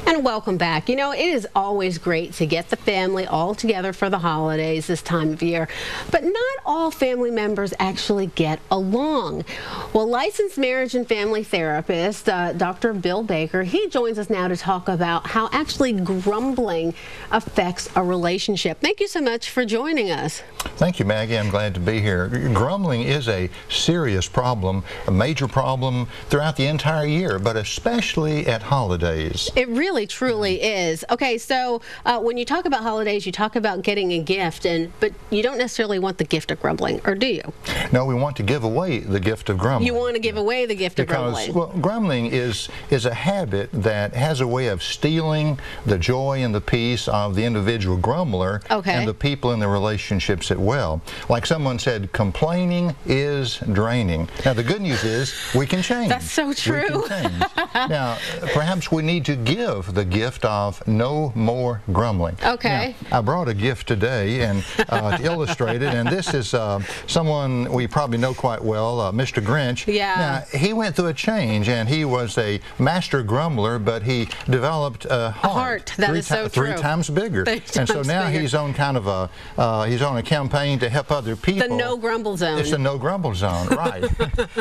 And welcome back. You know, it is always great to get the family all together for the holidays this time of year, but not all family members actually get along. Well, licensed marriage and family therapist, Dr. Bill Baker, he joins us now to talk about how actually grumbling affects a relationship. Thank you so much for joining us. Thank you, Maggie. I'm glad to be here. Grumbling is a serious problem, a major problem throughout the entire year, but especially at holidays. It really truly is. Okay, so when you talk about holidays, you talk about getting a gift, but you don't necessarily want the gift of grumbling, or do you? No, we want to give away the gift of grumbling. You want to give away the gift of grumbling. Well, grumbling is a habit that has a way of stealing the joy and the peace of the individual grumbler and the people in the relationships as well. Like someone said, complaining is draining. Now, the good news is we can change. That's so true. We can change. Now, perhaps we need to give the gift of no more grumbling. Okay. Now, I brought a gift today and to illustrate it, and this is someone we probably know quite well, Mr. Grinch. Yeah. Now, he went through a change, and he was a master grumbler, but he developed a heart. That is so true. 3 times bigger. And so now he's on kind of a he's on a campaign to help other people. The no grumble zone. It's a no grumble zone, right?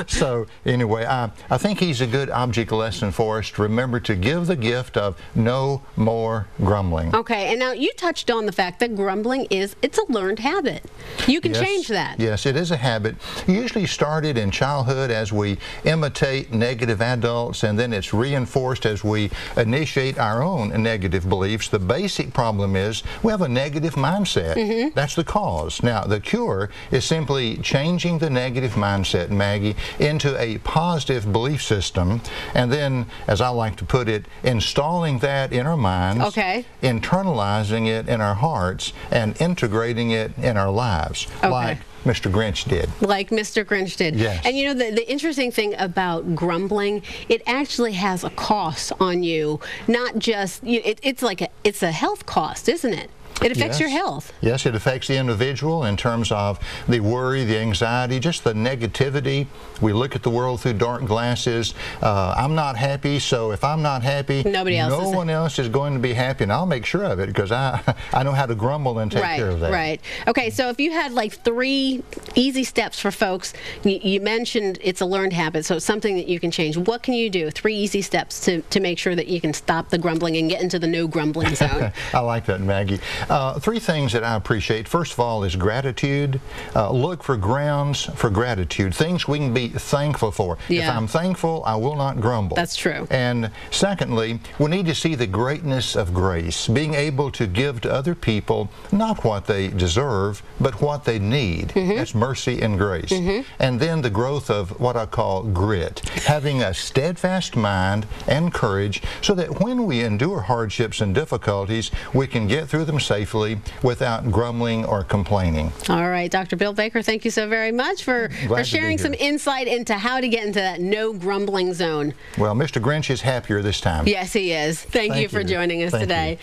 So anyway, I think he's a good object lesson for us to remember to give the gift of no more grumbling. Okay, and now you touched on the fact that grumbling it's a learned habit. You can change that. Yes, it is a habit. Usually started in childhood as we imitate negative adults, and then it's reinforced as we initiate our own negative beliefs. The basic problem is we have a negative mindset. That's the cause. Now, the cure is simply changing the negative mindset, Maggie, into a positive belief system, and then, as I like to put it, installing that in our minds, internalizing it in our hearts, and integrating it in our lives, like Mr. Grinch did. Like Mr. Grinch did. Yes. And you know, the interesting thing about grumbling, it actually has a cost on you. Not just, it's a health cost, isn't it? It affects your health. Yes, it affects the individual in terms of the worry, the anxiety, just the negativity. We look at the world through dark glasses. I'm not happy, so if I'm not happy, no one else is going to be happy, and I'll make sure of it because I know how to grumble and take care of that. Right. Okay, so if you had like 3 easy steps for folks, you mentioned it's a learned habit, so it's something that you can change. What can you do? 3 easy steps to make sure that you can stop the grumbling and get into the no grumbling zone. I like that, Maggie. 3 things that I appreciate. First of all is gratitude. Look for grounds for gratitude, things we can be thankful for. If I'm thankful, I will not grumble. That's true. And secondly, we need to see the greatness of grace, being able to give to other people not what they deserve, but what they need. That's mercy and grace. And then the growth of what I call grit, having a steadfast mind and courage so that when we endure hardships and difficulties, we can get through them safely without grumbling or complaining. All right, Dr. Bill Baker, thank you so very much for sharing some insight into how to get into that no grumbling zone. Well, Mr. Grinch is happier this time. Yes, he is. Thank you for joining us today.